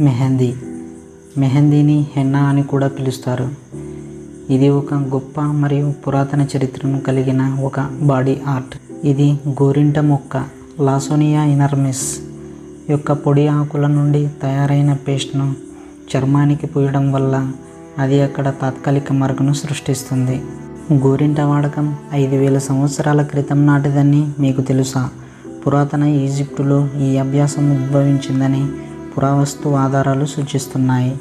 Mehndi. మెహందీని henna అని కూడా పిలుస్తారు. ఇది ఒక గొప్ప మరియు పురాతన చరిత్రను కలిగిన ఒక బాడీ ఆర్ట్. ఇది గోరింట మొక్క లాసోనియా ఇనర్మిస్ యొక్క పొడి ఆకుల నుండి తయారైన పేస్ట్ను చర్మానికి పూయడం వల్ల అది అక్కడ తాత్కాలిక మరకను సృష్టిస్తుంది. గోరింట వాడకం 5000 సంవత్సరాల క్రితం నాటిదని మీకు తెలుసా? పురాతన ఈజిప్టులో ఈ అభ్యాసం ఉద్భవించిందని పురావస్తు ఆధారాలు సూచిస్తున్నాయి.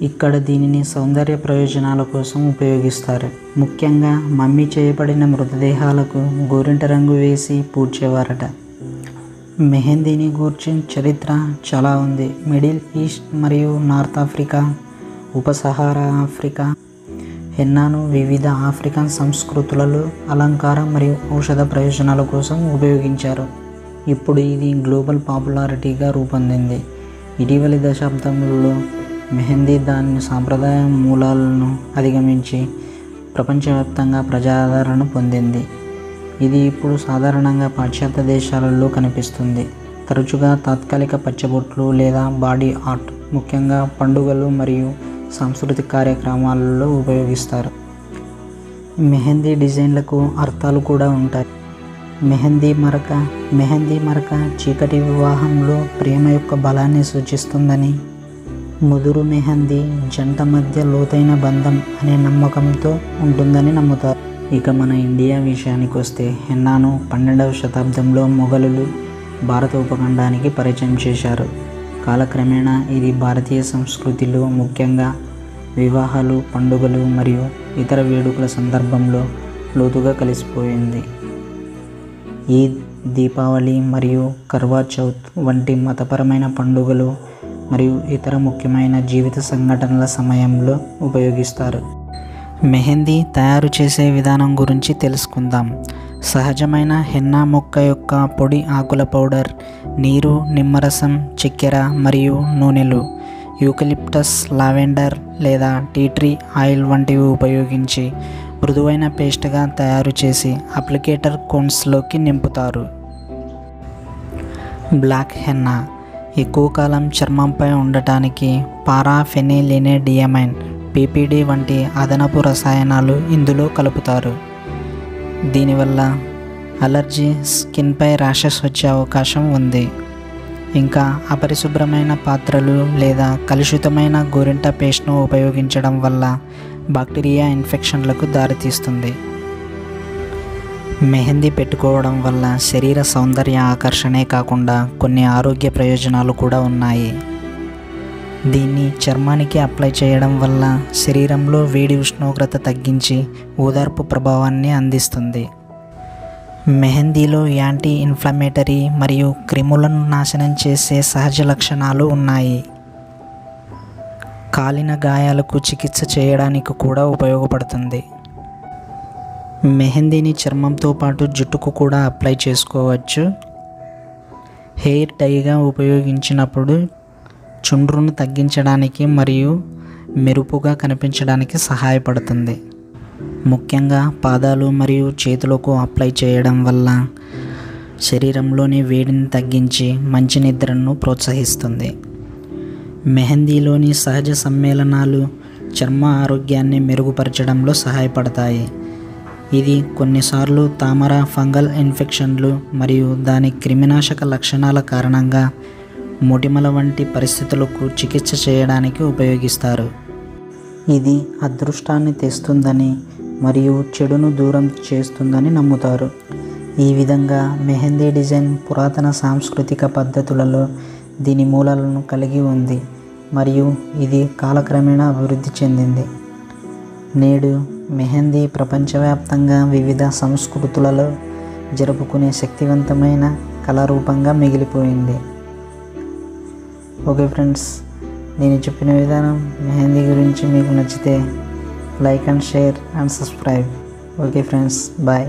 ఇక్కడ దీనిని సౌందర్య ప్రయోజనాల కోసం ఉపయోగిస్తారు. ముఖ్యంగా మమ్మీ చేయబడిన మృతదేహాలకు గోరింట రంగు వేసి పూడ్చేవారట. మెహందీని గూర్చి చరిత్ర చాలా ఉంది. మిడిల్ ఈస్ట్ మరియు నార్త్ ఆఫ్రికా, ఉపసహారా ఆఫ్రికా హెన్నాను వివిధ ఆఫ్రికన్ సంస్కృతులలో అలంకార మరియు ఔషధ ప్రయోజనాల కోసం ఉపయోగించారు. ఇప్పుడు ఇది గ్లోబల్ పాపులారిటీగా రూపొందింది. ఇటీవలి దశాబ్దంలో మెహందీ దాని సాంప్రదాయ మూలాలను అధిగమించి ప్రపంచవ్యాప్తంగా ప్రజాదరణ పొందింది. ఇది ఇప్పుడు సాధారణంగా పాశ్చాత్య దేశాలలో కనిపిస్తుంది. తరచుగా తాత్కాలిక పచ్చబొట్లు లేదా బాడీ ఆర్ట్, ముఖ్యంగా పండుగలు మరియు సాంస్కృతిక కార్యక్రమాలలో ఉపయోగిస్తారు. మెహందీ డిజైన్లకు అర్థాలు కూడా ఉంటాయి. మెహందీ మరక చీకటి వివాహంలో ప్రేమ యొక్క బలాన్ని సూచిస్తుందని, ముదురు మెహందీ జంట మధ్య లోతైన బంధం అనే నమ్మకంతో ఉంటుందని నమ్ముతారు. ఇక మన ఇండియా విషయానికి వస్తే హెన్నాను 12వ శతాబ్దంలో మొఘలులు భారత ఉపఖండానికి పరిచయం చేశారు. కాలక్రమేణా ఇది భారతీయ సంస్కృతిలో ముఖ్యంగా వివాహాలు, పండుగలు మరియు ఇతర వేడుకల సందర్భంలో లోతుగా కలిసిపోయింది. ఈద్, దీపావళి మరియు కర్వా చౌత్ వంటి మతపరమైన పండుగలు మరియు ఇతర ముఖ్యమైన జీవిత సంఘటనల సమయంలో ఉపయోగిస్తారు. మెహందీ తయారు చేసే విధానం గురించి తెలుసుకుందాం. సహజమైన హెన్నా మొక్క యొక్క పొడి ఆకుల పౌడర్, నీరు, నిమ్మరసం, చక్కెర మరియు నూనెలు, యూకలిప్టస్, లావెండర్ లేదా టీ ట్రీ ఆయిల్ వంటివి ఉపయోగించి మృదువైన పేస్ట్గా తయారు చేసి అప్లికేటర్ కోన్స్లోకి నింపుతారు. బ్లాక్ హెన్నా ఎక్కువ కాలం చర్మంపై ఉండటానికి పారాఫెనిలినేడియమైన్ PPD వంటి అదనపు రసాయనాలు ఇందులో కలుపుతారు. దీనివల్ల అలర్జీ, స్కిన్పై ర్యాషెస్ వచ్చే అవకాశం ఉంది. ఇంకా అపరిశుభ్రమైన పాత్రలు లేదా కలుషితమైన గోరింట పేస్ట్ను ఉపయోగించడం వల్ల బాక్టీరియా ఇన్ఫెక్షన్లకు దారితీస్తుంది. మెహందీ పెట్టుకోవడం వల్ల శరీర సౌందర్య ఆకర్షణే కాకుండా కొన్ని ఆరోగ్య ప్రయోజనాలు కూడా ఉన్నాయి. దీన్ని చర్మానికి అప్లై చేయడం వల్ల శరీరంలో వేడి ఉష్ణోగ్రత తగ్గించి ఓదార్పు ప్రభావాన్ని అందిస్తుంది. మెహందీలో యాంటీ ఇన్ఫ్లమేటరీ మరియు క్రిములను నాశనం చేసే సహజ లక్షణాలు ఉన్నాయి. కాలిన గాయాలకు చికిత్స చేయడానికి కూడా ఉపయోగపడుతుంది. మెహందీని చర్మంతో పాటు జుట్టుకు కూడా అప్లై చేసుకోవచ్చు. హెయిర్ డైగా ఉపయోగించినప్పుడు చుండ్రును తగ్గించడానికి మరియు మెరుపుగా కనిపించడానికి సహాయపడుతుంది. ముఖ్యంగా పాదాలు మరియు చేతులకు అప్లై చేయడం వల్ల శరీరంలోని వేడిని తగ్గించి మంచి నిద్రను ప్రోత్సహిస్తుంది. మెహందీలోని సహజ సమ్మేళనాలు చర్మ ఆరోగ్యాన్ని మెరుగుపరచడంలో సహాయపడతాయి. ఇది కొన్నిసార్లు తామర, ఫంగల్ ఇన్ఫెక్షన్లు మరియు దాని క్రిమినాశక లక్షణాల కారణంగా మొటిమల వంటి పరిస్థితులకు చికిత్స చేయడానికి ఉపయోగిస్తారు. ఇది అదృష్టాన్ని తెస్తుందని మరియు చెడును దూరం చేస్తుందని నమ్ముతారు. ఈ విధంగా మెహందీ డిజైన్ పురాతన సాంస్కృతిక పద్ధతులలో దీని మూలాలను కలిగి ఉంది మరియు ఇది కాలక్రమేణా అభివృద్ధి చెందింది. నేడు మెహందీ ప్రపంచవ్యాప్తంగా వివిధ సంస్కృతులలో జరుపుకునే శక్తివంతమైన కళారూపంగా మిగిలిపోయింది. ఓకే ఫ్రెండ్స్, నేను చెప్పిన విధానం మెహందీ గురించి మీకు నచ్చితే like and share and subscribe. Okay friends, bye.